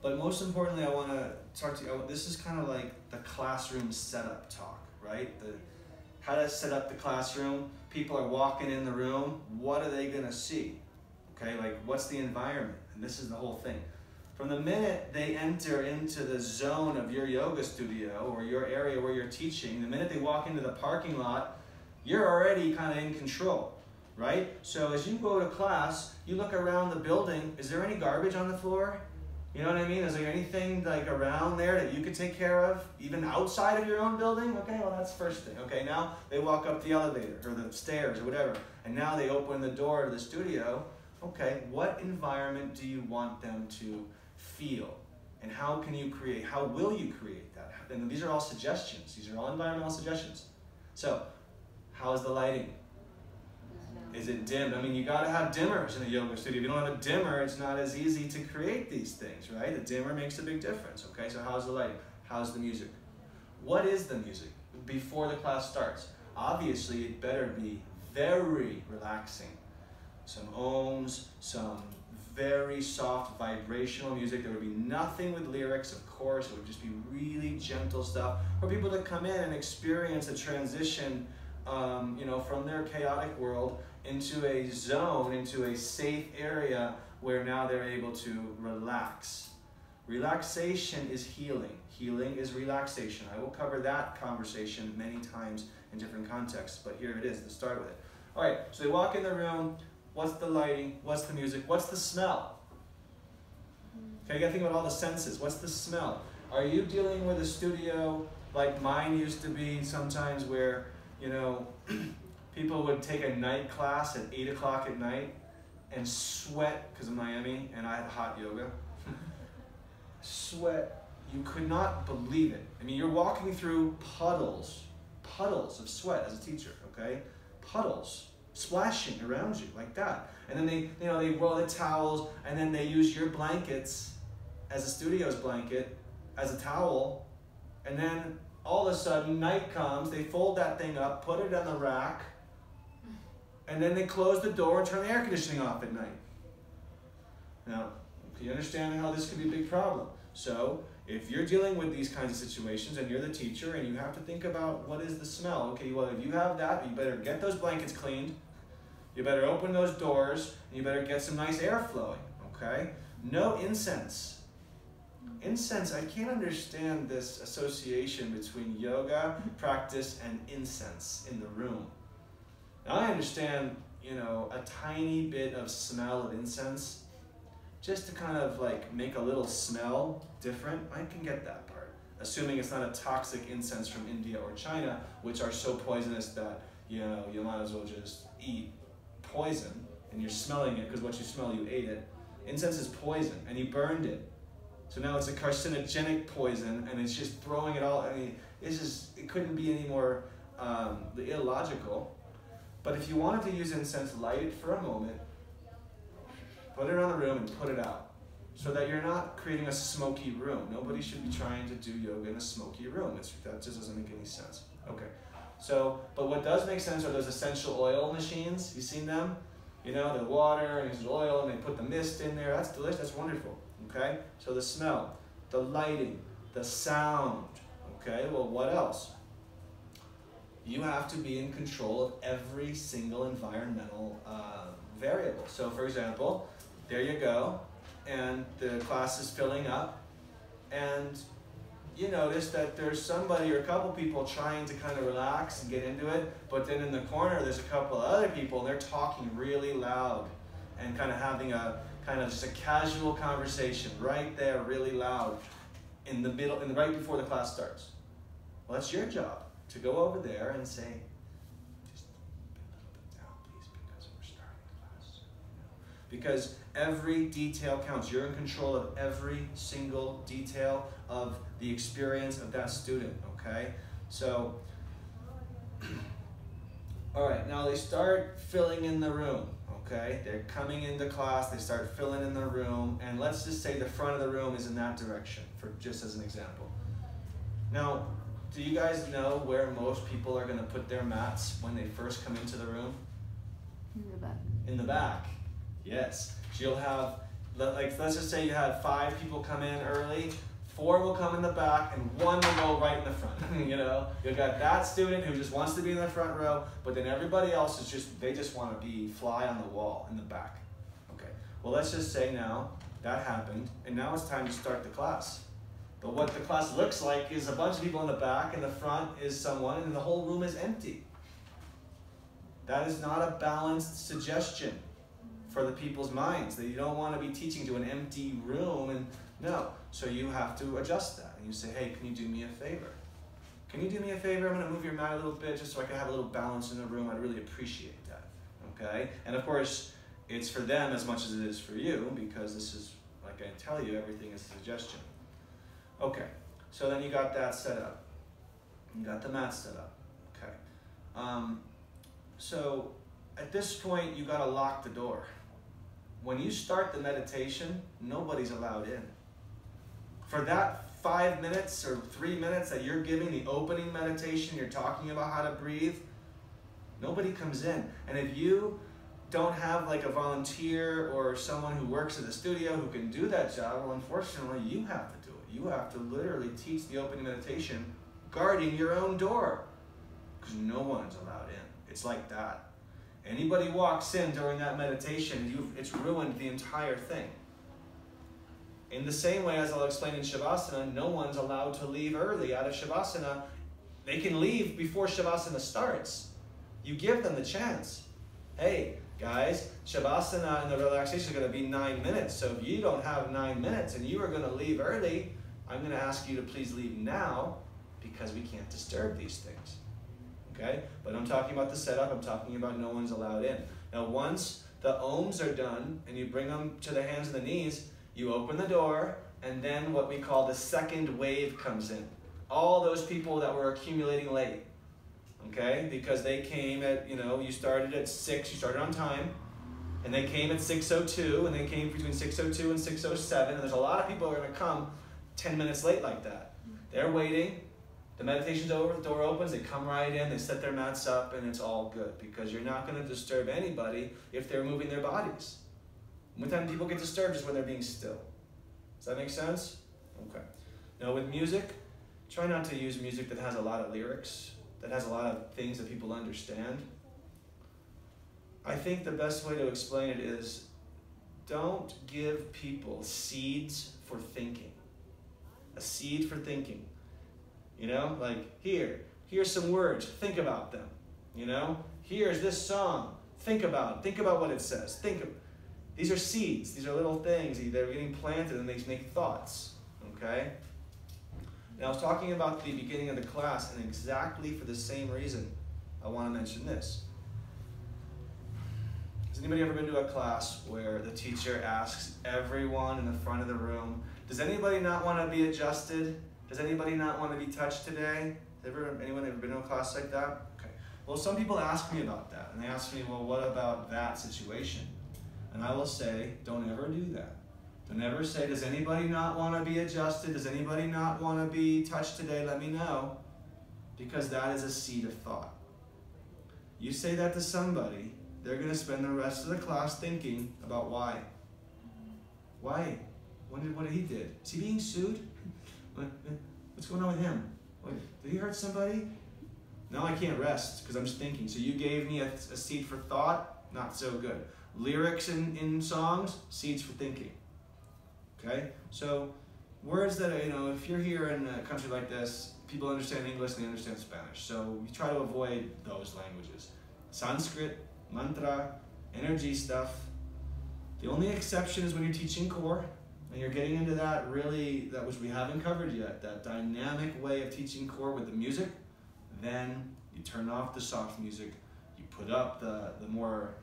But most importantly, I want to talk to you. This is kind of like the classroom setup talk, right? How to set up the classroom. People are walking in the room. What are they going to see? Okay, like what's the environment? And this is the whole thing. From the minute they enter into the zone of your yoga studio or your area where you're teaching, the minute they walk into the parking lot, you're already kind of in control, right? So as you go to class, you look around the building. Is there any garbage on the floor? You know what I mean? Is there anything like around there that you could take care of, even outside of your own building? Okay, well that's the first thing. Okay, now they walk up the elevator or the stairs or whatever, and now they open the door to the studio. Okay, what environment do you want them to feel? And how can you create, how will you create that? And these are all suggestions. These are all environmental suggestions. So, how's the lighting? Is it dim? I mean, you gotta have dimmers in a yoga studio. If you don't have a dimmer, it's not as easy to create these things, right? The dimmer makes a big difference, okay? So how's the lighting? How's the music? What is the music before the class starts? Obviously, it better be very relaxing. Some ohms, some very soft vibrational music. There would be nothing with lyrics, of course. It would just be really gentle stuff for people to come in and experience a transition, you know, from their chaotic world into a zone, into a safe area where now they're able to relax. Relaxation is healing. Healing is relaxation. I will cover that conversation many times in different contexts, but here it is to start with it. All right, so they walk in the room. What's the lighting? What's the music? What's the smell? Okay, you gotta think about all the senses. What's the smell? Are you dealing with a studio like mine used to be sometimes where, you know, people would take a night class at 8 o'clock at night and sweat, because of Miami, and I had hot yoga. Sweat, you could not believe it. I mean, you're walking through puddles of sweat as a teacher, okay? Puddles splashing around you like that. And then they, you know, they roll the towels, and then they use your blankets as a studio's blanket, as a towel, and then all of a sudden night comes, they fold that thing up, put it on the rack, and then they close the door and turn the air conditioning off at night. Now, you understand how this could be a big problem. So, if you're dealing with these kinds of situations and you're the teacher and you have to think about what is the smell, okay, well, if you have that, you better get those blankets cleaned, you better open those doors, and you better get some nice air flowing, okay? No incense. Incense, I can't understand this association between yoga practice and incense in the room. Now I understand, you know, a tiny bit of smell of incense, just to kind of like make a little smell different. I can get that part, assuming it's not a toxic incense from India or China, which are so poisonous that, you know, you might as well just eat poison, and you're smelling it because what you smell, you ate it. Incense is poison, and you burned it. So now it's a carcinogenic poison, and it's just throwing it all. I mean, it's just, it couldn't be any more illogical. But if you wanted to use incense, light it for a moment, put it on the room, and put it out, so that you're not creating a smoky room. Nobody should be trying to do yoga in a smoky room. That just doesn't make any sense. Okay. So, but what does make sense are those essential oil machines. You seen them? You know, the water and the oil, and they put the mist in there. That's delicious. That's wonderful. Okay. So the smell, the lighting, the sound. Okay. Well, what else? You have to be in control of every single environmental variable. So, for example, there you go, and the class is filling up, and you notice that there's somebody or a couple people trying to kind of relax and get into it, but then in the corner there's a couple of other people and they're talking really loud and kind of having a kind of just a casual conversation right there, really loud, in the middle, right before the class starts. Well, that's your job to go over there and say, just a little bit down, please, because we're starting the class. Because every detail counts. You're in control of every single detail of the experience of that student, okay? So, all right, now they start filling in the room, okay? They're coming into class, they start filling in the room, and let's just say the front of the room is in that direction, for just as an example. Now, do you guys know where most people are gonna put their mats when they first come into the room? In the back. In the back, yes. So you'll have like let's just say you had 5 people come in early, 4 will come in the back, and 1 will go right in the front. You know, you got that student who just wants to be in the front row, but then everybody else is just, they just want to be fly on the wall in the back. Okay, well let's just say now that happened, and now it's time to start the class. But what the class looks like is a bunch of people in the back, and the front is someone, and the whole room is empty. That is not a balanced suggestion for the people's minds. That you don't want to be teaching to an empty room, and no. So you have to adjust that. And you say, hey, can you do me a favor? Can you do me a favor? I'm going to move your mat a little bit just so I can have a little balance in the room. I'd really appreciate that. Okay? And of course, it's for them as much as it is for you, because this is, like I tell you, everything is a suggestion. Okay, so then you got that set up. You got the mat set up. Okay. So at this point, you got to lock the door. When you start the meditation, nobody's allowed in. For that 5 minutes or 3 minutes that you're giving the opening meditation, you're talking about how to breathe, nobody comes in. And if you don't have like a volunteer or someone who works at the studio who can do that job, well, unfortunately, you have to do it. You have to literally teach the opening meditation guarding your own door, because no one's allowed in. It's like that. Anybody walks in during that meditation, it's ruined the entire thing. In the same way as I'll explain in Shavasana, no one's allowed to leave early out of Shavasana. They can leave before Shavasana starts. You give them the chance. Hey, guys, Shavasana and the relaxation is going to be 9 minutes. So if you don't have 9 minutes and you are going to leave early, I'm going to ask you to please leave now, because we can't disturb these things. Okay? But I'm talking about the setup. I'm talking about no one's allowed in. Now, once the ohms are done and you bring them to the hands and the knees, you open the door, and then what we call the second wave comes in. All those people that were accumulating late. Okay? Because they came at, you started at 6, you started on time, and they came at 6:02, and they came between 6:02 and 6:07, and there's a lot of people who are going to come 10 minutes late like that. They're waiting, the meditation's over, the door opens, they come right in, they set their mats up, and it's all good, because you're not going to disturb anybody if they're moving their bodies. One time people get disturbed is when they're being still. Does that make sense? Okay. Now with music, try not to use music that has a lot of lyrics, that has a lot of things that people understand. I think the best way to explain it is, don't give people seeds for thinking. A seed for thinking. Like, here's some words, think about them. Here's this song, think about what it says. These are seeds, these are little things, they're getting planted and they make thoughts, okay? Now I was talking about the beginning of the class, and exactly for the same reason, I want to mention this. Has anybody ever been to a class where the teacher asks everyone in the front of the room, does anybody not want to be adjusted? Does anybody not want to be touched today? Anyone ever been to a class like that? Okay. Well, some people ask me about that, and they ask me, well, what about that situation? And I will say, don't ever do that. Don't ever say, does anybody not want to be adjusted? Does anybody not want to be touched today? Let me know. Because that is a seed of thought. You say that to somebody, they're going to spend the rest of the class thinking about why. Why? What he did? Is he being sued? What's going on with him? Did he hurt somebody? Now I can't rest because I'm just thinking. So you gave me a seed for thought? Not so good. Lyrics in songs? Seeds for thinking. Okay? So words that, if you're here in a country like this, people understand English and they understand Spanish. So you try to avoid those languages. Sanskrit, mantra, energy stuff. The only exception is when you're teaching core. And you're getting into that which we haven't covered yet, that dynamic way of teaching core with the music. Then you turn off the soft music, you put up the more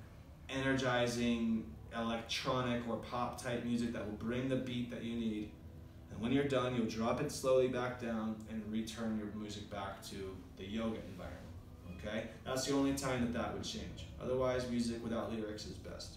energizing electronic or pop type music that will bring the beat that you need. And when you're done, you'll drop it slowly back down and return your music back to the yoga environment. Okay? That's the only time that would change. Otherwise, music without lyrics is best.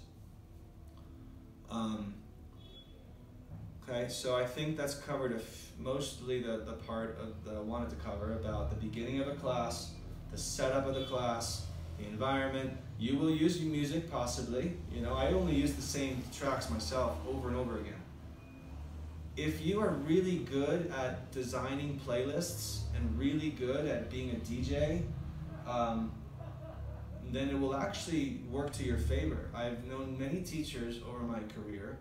Okay, so I think that's covered mostly the part that I wanted to cover about the beginning of a class, the setup of the class, the environment. You will use music possibly. You know, I only use the same tracks myself over and over again. If you are really good at designing playlists and really good at being a DJ, then it will actually work to your favor. I've known many teachers over my career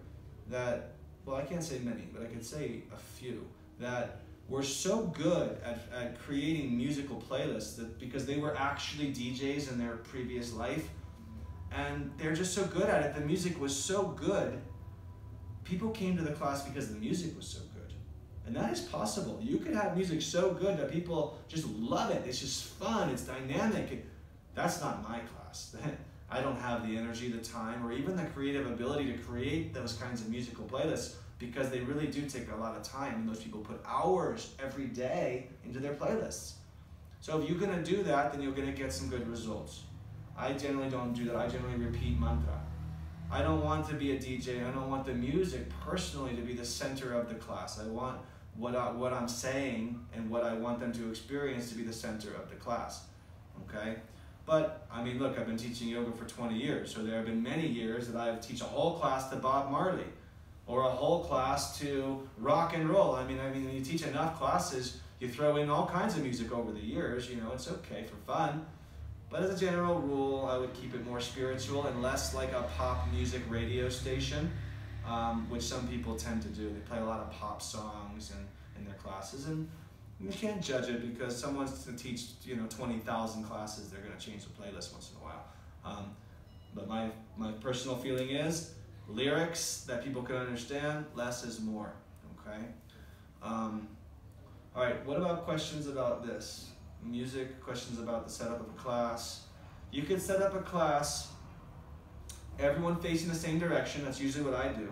that, well, I can't say many, but I could say a few, that were so good at creating musical playlists that because they were actually DJs in their previous life, and they're just so good at it, the music was so good, people came to the class because the music was so good. And that is possible. You could have music so good that people just love it. It's just fun, it's dynamic. That's not my class. I don't have the energy, the time, or even the creative ability to create those kinds of musical playlists because they really do take a lot of time, and those people put hours every day into their playlists. So if you're gonna do that, then you're gonna get some good results. I generally don't do that. I generally repeat mantra. I don't want to be a DJ. I don't want the music personally to be the center of the class. I want what I'm saying and what I want them to experience to be the center of the class, okay? But, I mean, look, I've been teaching yoga for 20 years, so there have been many years that I teach a whole class to Bob Marley, or a whole class to rock and roll. I mean, when you teach enough classes, you throw in all kinds of music over the years, you know, it's okay for fun. But as a general rule, I would keep it more spiritual and less like a pop music radio station, which some people tend to do. They play a lot of pop songs in their classes, and you can't judge it because someone's to teach, you know, 20,000 classes, they're going to change the playlist once in a while. But my personal feeling is lyrics that people can understand, less is more, okay? All right, what about questions about this? Music, questions about the setup of a class. You could set up a class, everyone facing the same direction. That's usually what I do.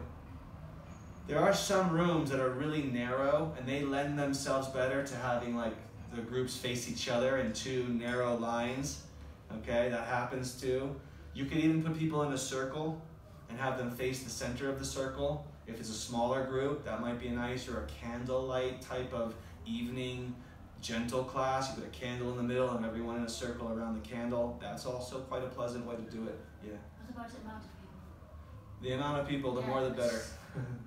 There are some rooms that are really narrow and they lend themselves better to having like the groups face each other in two narrow lines. Okay, that happens too. You could even put people in a circle and have them face the center of the circle. If it's a smaller group, that might be nice, or a candlelight type of evening gentle class. You put a candle in the middle and everyone in a circle around the candle. That's also quite a pleasant way to do it. Yeah. What about the amount of people? The amount of people, the more the better.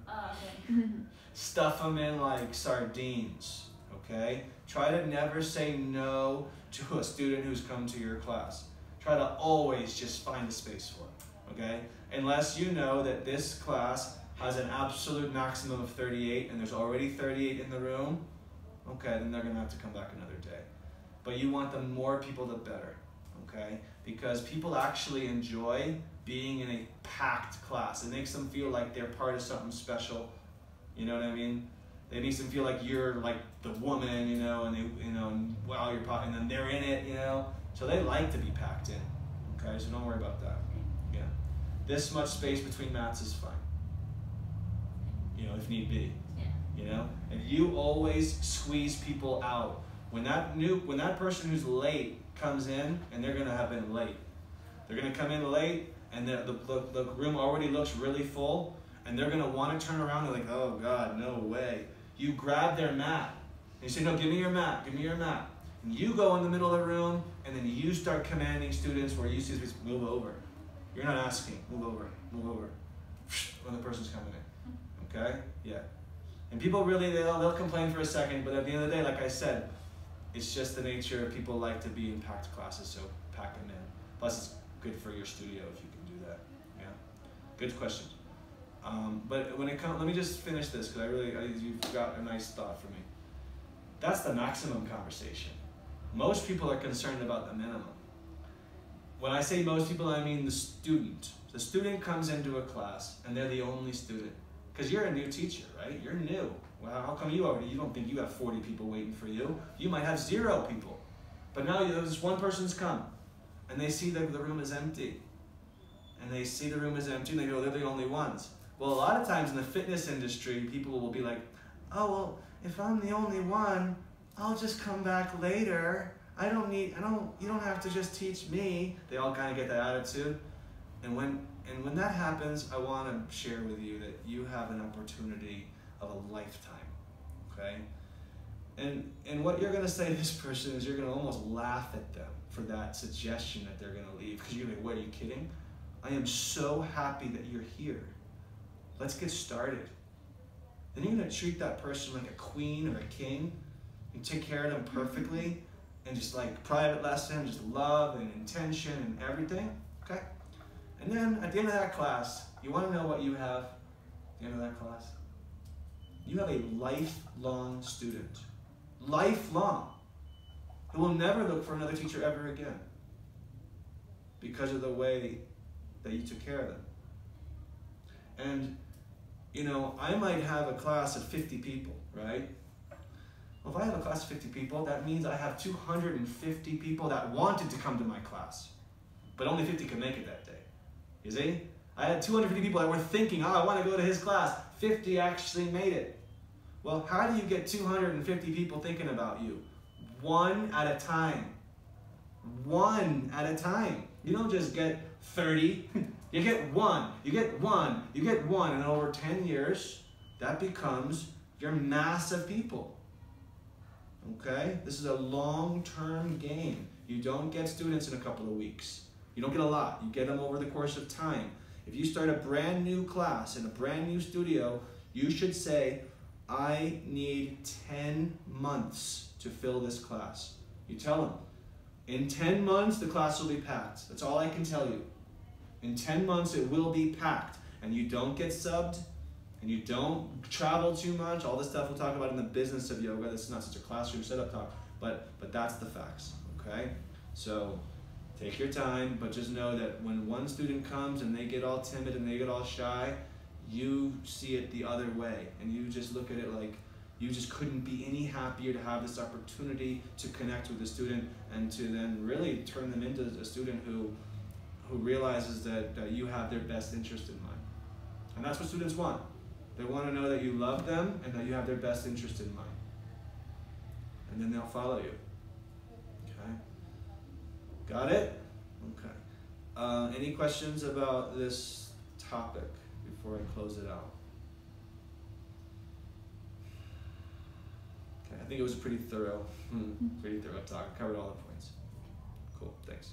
Okay. Stuff them in like sardines, okay? Try to never say no to a student who's come to your class. Try to always just find a space for it, okay? Unless you know that this class has an absolute maximum of 38 and there's already 38 in the room, okay, then they're gonna have to come back another day. But you want the more people, the better, okay? Because people actually enjoy being in a packed class. It makes them feel like they're part of something special. You know what I mean? It makes them feel like you're like the woman, you know, and they, you know, and wow, and then they're in it, you know. So they like to be packed in. Okay, so don't worry about that. Yeah, this much space between mats is fine. You know, if need be. Yeah. You know, and you always squeeze people out. When that person who's late comes in, and they're gonna have been late. They're gonna come in late, and the room already looks really full, and they're gonna want to turn around and like, oh God, no way. You grab their mat, and you say, no, give me your mat, give me your mat. And you go in the middle of the room, and then you start commanding students where you see this, move over. You're not asking, move over, when the person's coming in, okay? Yeah. And people really, they'll complain for a second, but at the end of the day, like I said, it's just the nature of people like to be in packed classes, so pack them in. Plus, it's good for your studio if you can do that. Yeah, good question. But when it comes, let me just finish this because you've got a nice thought for me. That's the maximum conversation. Most people are concerned about the minimum. When I say most people, I mean the student. The student comes into a class and they're the only student. Because you're a new teacher, right? You're new. Well, how come you don't think you have 40 people waiting for you? You might have 0 people. But now this one person's come and they see that the room is empty. And they see the room is empty and they go, they're the only ones. Well, a lot of times in the fitness industry, people will be like, oh, well, if I'm the only one, I'll just come back later. You don't have to just teach me. They all kind of get that attitude. And when that happens, I want to share with you that you have an opportunity of a lifetime, okay? And what you're going to say to this person is you're going to almost laugh at them for that suggestion that they're going to leave. Because you're going to be like, what, are you kidding? I am so happy that you're here. Let's get started. Then you're going to treat that person like a queen or a king. You take care of them perfectly. And just like private lesson, just love and intention and everything. Okay? And then at the end of that class, you want to know what you have at the end of that class? You have a lifelong student. Lifelong. Who will never look for another teacher ever again. Because of the way that you took care of them. And, you know, I might have a class of 50 people, right? Well, if I have a class of 50 people, that means I have 250 people that wanted to come to my class. But only 50 could make it that day. You see? I had 250 people that were thinking, oh, I want to go to his class. 50 actually made it. Well, how do you get 250 people thinking about you? One at a time. One at a time. You don't just get 30. You get one. You get one. You get one. And over 10 years, that becomes your mass of people. Okay? This is a long-term game. You don't get students in a couple of weeks. You don't get a lot. You get them over the course of time. If you start a brand new class in a brand new studio, you should say, I need 10 months to fill this class. You tell them, in 10 months, the class will be packed. That's all I can tell you. In 10 months, it will be packed. And you don't get subbed, and you don't travel too much. All this stuff we'll talk about in the business of yoga. This is not such a classroom setup talk, but that's the facts, okay? So take your time, but just know that when one student comes and they get all timid and they get all shy, you see it the other way, and you just look at it like you just couldn't be any happier to have this opportunity to connect with the student and to then really turn them into a student who realizes that you have their best interest in mind. And that's what students want. They want to know that you love them and that you have their best interest in mind. And then they'll follow you. Okay? Got it? Okay. Any questions about this topic before I close it out? Okay, I think it was pretty thorough talk. Covered all the points. Cool, thanks.